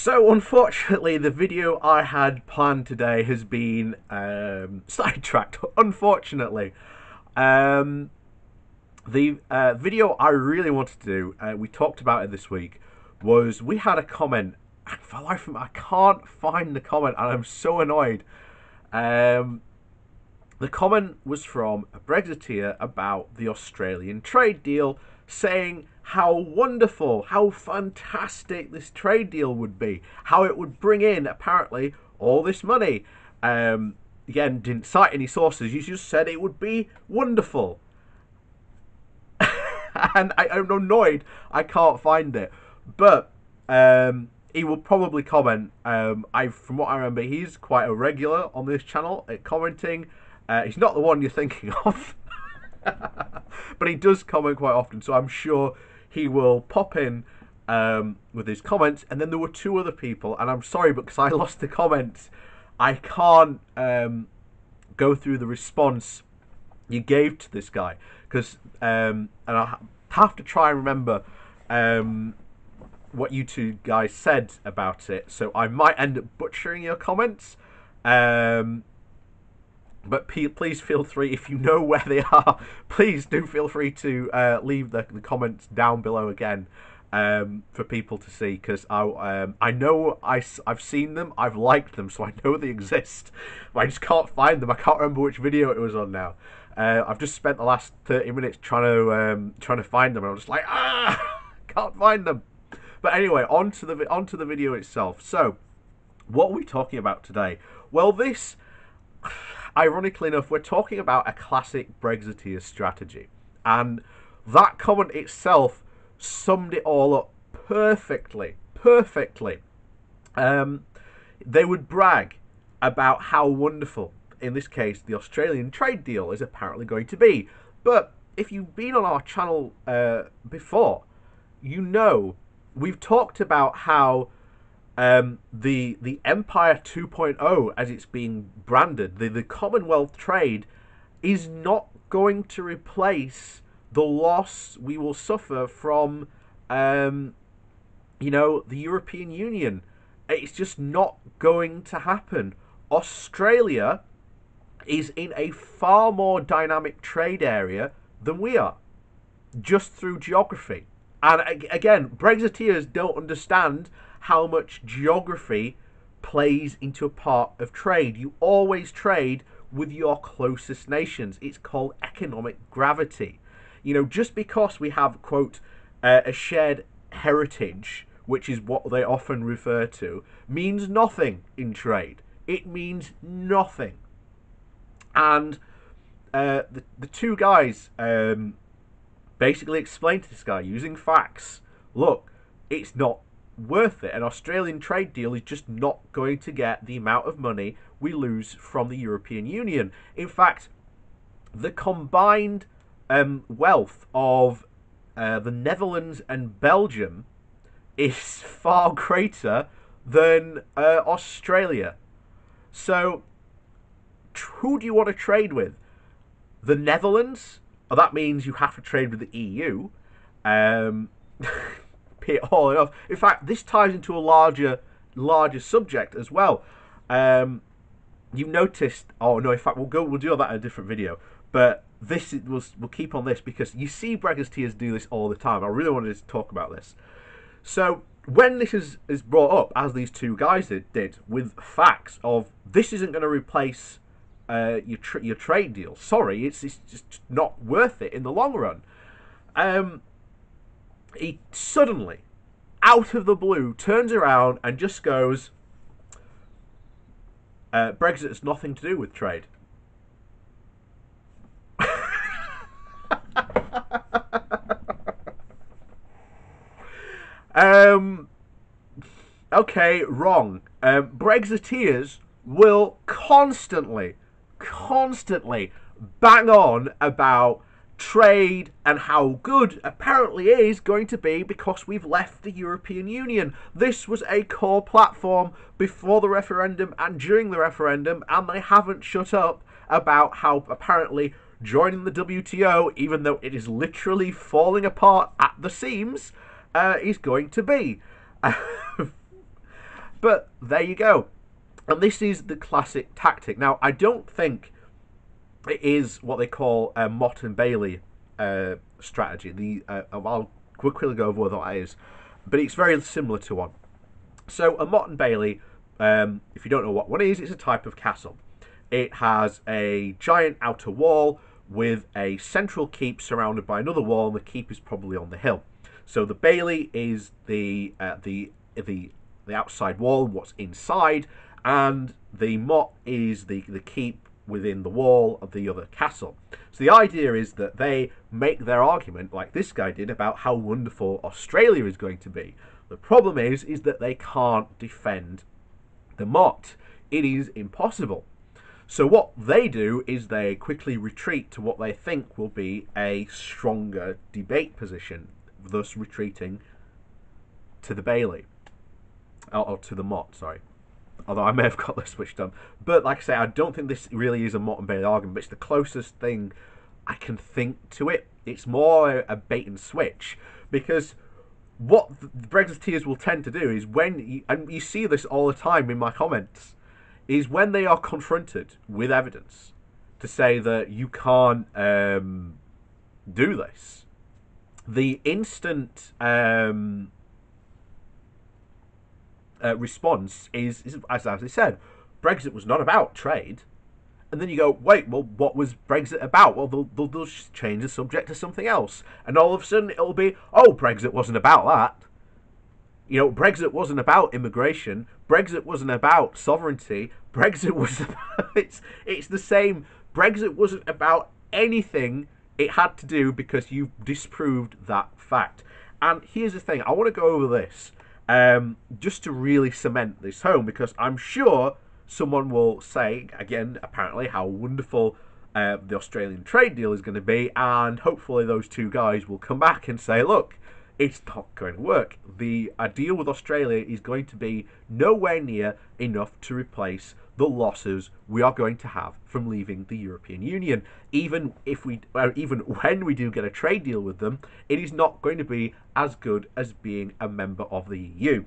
So unfortunately, the video I had planned today has been sidetracked. Unfortunately, um, the video I really wanted to do, we talked about it this week, was we had a comment. And for the life of me, I can't find the comment, and I'm so annoyed. Um, the comment was from a Brexiteer about the Australian trade deal, saying how wonderful, how fantastic this trade deal would be, how it would bring in, apparently, all this money. Again, didn't cite any sources, you just said it would be wonderful. And I'm annoyed I can't find it. But he will probably comment. From what I remember, he's quite a regular on this channel at commenting. He's not the one you're thinking of. But he does comment quite often, so I'm sure he will pop in with his comments. And then there were two other people, and I'm sorry, but because I lost the comments, I can't go through the response you gave to this guy, because and I have to try and remember what you two guys said about it, so I might end up butchering your comments. But please feel free, if you know where they are, please do feel free to leave the comments down below again for people to see, because I know I've seen them, I've liked them, so I know they exist, but I just can't find them. I can't remember which video it was on now. I've just spent the last 30 minutes trying to find them, and I'm just like, can't find them. But anyway, onto the video itself. So, what are we talking about today? Well, this, ironically enough, we're talking about a classic Brexiteer strategy, and that comment itself summed it all up perfectly. They would brag about how wonderful, in this case, the Australian trade deal is apparently going to be. But if you've been on our channel before, you know we've talked about how the Empire 2.0, as it's being branded, the Commonwealth trade, is not going to replace the loss we will suffer from, the European Union. It's just not going to happen. Australia is in a far more dynamic trade area than we are, just through geography. And again, Brexiteers don't understand how much geography plays into a part of trade. You always trade with your closest nations. It's called economic gravity. Just because we have, quote, a shared heritage, which is what they often refer to, means nothing in trade. It means nothing. And the two guys basically explained to this guy using facts, look, it's not worth it. An Australian trade deal is just not going to get the amount of money we lose from the European Union. In fact, the combined wealth of the Netherlands and Belgium is far greater than Australia. So, who do you want to trade with? The Netherlands? Oh, that means you have to trade with the EU. All enough. In fact, this ties into a larger subject as well. You noticed? Oh no! In fact, we'll do that in a different video. But we'll keep on this, because you see Brexiteers do this all the time. I really wanted to talk about this. So when this is brought up, as these two guys did with facts of this isn't going to replace your trade deal. Sorry, it's just not worth it in the long run. He suddenly, out of the blue, turns around and just goes, Brexit has nothing to do with trade. Okay, wrong. Brexiteers will constantly bang on about trade and how good apparently it is going to be because we've left the European Union. This was a core platform before the referendum and during the referendum, and they haven't shut up about how apparently joining the WTO, even though it is literally falling apart at the seams, is going to be. But there you go. And this is the classic tactic. Now, I don't think it is what they call a Mott and Bailey strategy. I'll quickly go over what that is, but it's very similar to one. So a Mott and Bailey, if you don't know what one is, it's a type of castle. It has a giant outer wall with a central keep surrounded by another wall, and the keep is probably on the hill. So the Bailey is the outside wall, what's inside, and the Mott is the keep within the wall of the other castle. So the idea is that they make their argument, like this guy did, about how wonderful Australia is going to be. The problem is that they can't defend the Mott. It is impossible. So what they do is they quickly retreat to what they think will be a stronger debate position, thus retreating to the Bailey. Or to the Mott, sorry. Although I may have got this switched on. But like I say, I don't think this really is a Mott and Bailey argument, but it's the closest thing I can think to it. It's more a bait and switch. Because what the Brexiteers will tend to do is and you see this all the time in my comments, is when they are confronted with evidence to say that you can't do this, the instant response is, as I said, Brexit was not about trade. And then you go, wait, well, what was Brexit about? Well, they'll just change the subject to something else. And all of a sudden it'll be, oh, Brexit wasn't about that. You know, Brexit wasn't about immigration. Brexit wasn't about sovereignty. Brexit was about, it's the same. Brexit wasn't about anything. It had to do because you disproved that fact. And here's the thing. I want to go over this just to really cement this home, because I'm sure someone will say, again, apparently, how wonderful the Australian trade deal is going to be, and hopefully those two guys will come back and say, look, it's not going to work. The deal with Australia is going to be nowhere near enough to replace the losses we are going to have from leaving the European Union. Even when we do get a trade deal with them, it is not going to be as good as being a member of the EU,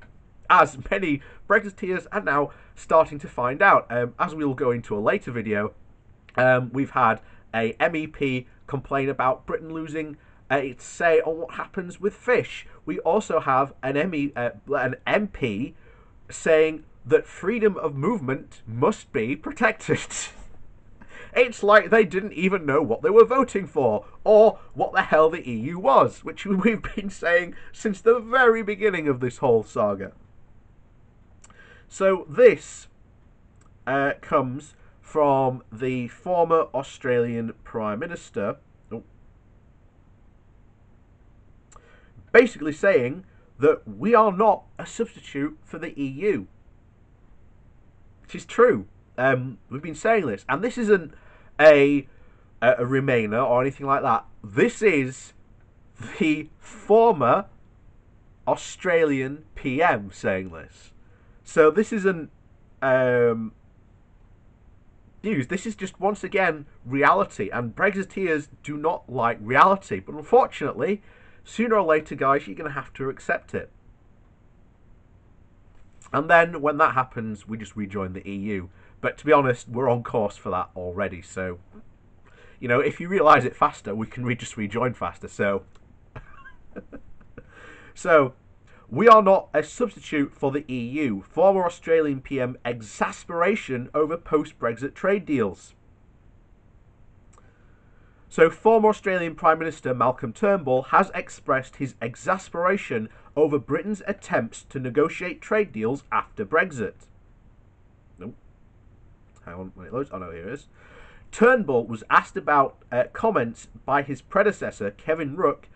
as many Brexiteers are now starting to find out. As we will go into a later video, we've had a MEP complain about Britain losing its say on what happens with fish. We also have an MP saying that freedom of movement must be protected. It's like they didn't even know what they were voting for, or what the hell the EU was, which we've been saying since the very beginning of this whole saga. So this comes from the former Australian Prime Minister, basically saying that we are not a substitute for the EU. Which is true. We've been saying this, and this isn't a Remainer or anything like that. This is the former Australian PM saying this. So this isn't news. This is just, once again, reality. And Brexiteers do not like reality. But unfortunately, sooner or later, guys, you're going to have to accept it. And then, when that happens, we just rejoin the EU. But to be honest, we're on course for that already. So, you know, if you realise it faster, we can just rejoin faster. So, we are not a substitute for the EU. Former Australian PM exasperation over post-Brexit trade deals. So, former Australian Prime Minister Malcolm Turnbull has expressed his exasperation over Britain's attempts to negotiate trade deals after Brexit. Nope. Hang on, when it loads. Oh no, here it is. Turnbull was asked about comments by his predecessor Kevin Rudd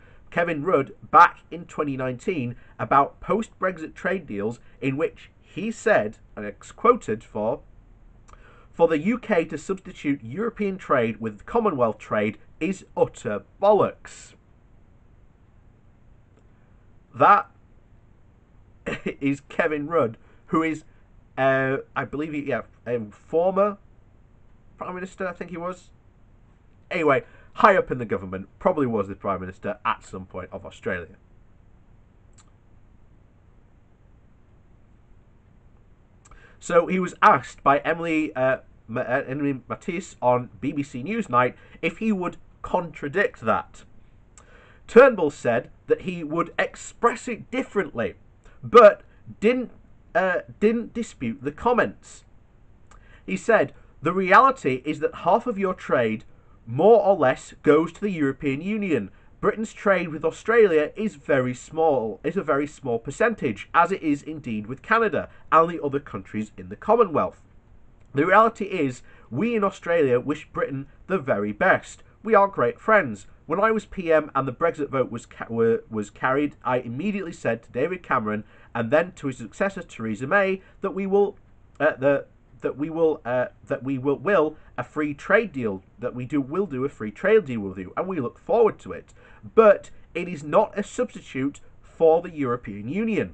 back in 2019 about post-Brexit trade deals, in which he said, and it's quoted, for the UK to substitute European trade with Commonwealth trade is utter bollocks. That is Kevin Rudd, who is, I believe, a former Prime Minister, I think he was. Anyway, high up in the government, probably was the Prime Minister at some point of Australia. So he was asked by Emily Matisse on BBC Newsnight if he would contradict that. Turnbull said that he would express it differently, but didn't dispute the comments. He said, "The reality is that half of your trade, more or less, goes to the European Union. Britain's trade with Australia is a very small percentage, as it is indeed with Canada and the other countries in the Commonwealth. The reality is, we in Australia wish Britain the very best. We are great friends. When I was PM and the Brexit vote was carried, I immediately said to David Cameron and then to his successor Theresa May that we will a free trade deal, will do a free trade deal with you, and we look forward to it. But it is not a substitute for the European Union.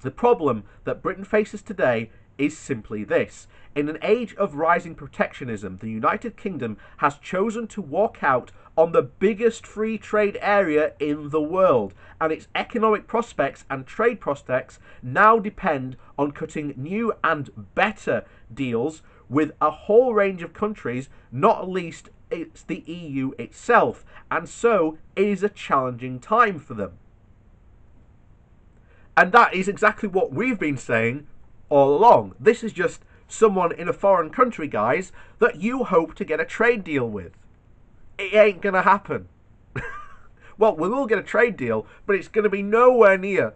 The problem that Britain faces today is simply this. In an age of rising protectionism, the United Kingdom has chosen to walk out on the biggest free trade area in the world, and its economic prospects and trade prospects now depend on cutting new and better deals with a whole range of countries, not least it's the EU itself, and so it is a challenging time for them." And that is exactly what we've been saying all along. This is just someone in a foreign country, guys, that you hope to get a trade deal with. It ain't gonna happen. Well, we will get a trade deal, but it's going to be nowhere near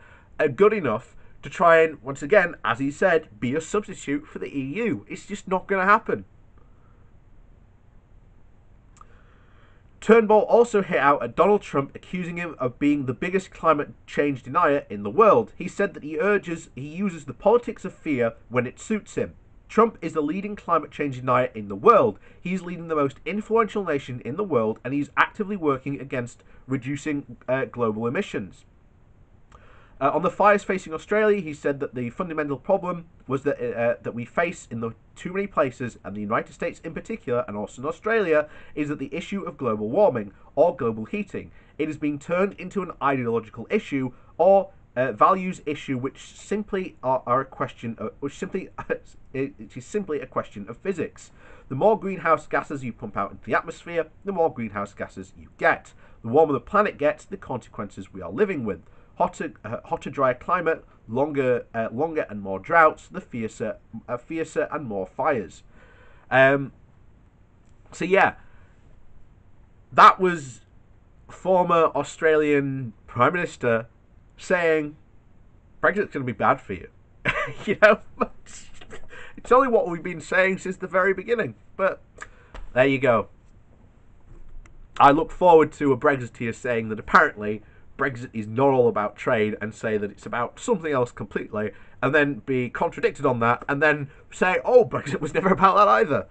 good enough to try and, once again, as he said, be a substitute for the EU. It's just not going to happen. Turnbull also hit out at Donald Trump, accusing him of being the biggest climate change denier in the world. He said that he uses the politics of fear when it suits him. Trump is the leading climate change denier in the world. He's leading the most influential nation in the world, and he's actively working against reducing global emissions. On the fires facing Australia, he said that the fundamental problem was that we face in the too many places, and the United States in particular, and also in Australia, is that the issue of global warming or global heating. It has been turned into an ideological issue or values issue, which simply are a question, it is simply a question of physics. The more greenhouse gases you pump out into the atmosphere, the more greenhouse gases you get. The warmer the planet gets, the consequences we are living with. Hotter, drier climate, longer and more droughts, the fiercer and more fires. So yeah, that was former Australian Prime Minister saying Brexit's going to be bad for you. You know, it's only what we've been saying since the very beginning. But there you go. I look forward to a Brexiteer saying that apparently Brexit is not all about trade, and say that it's about something else completely, and then be contradicted on that, and then say, oh, Brexit was never about that either.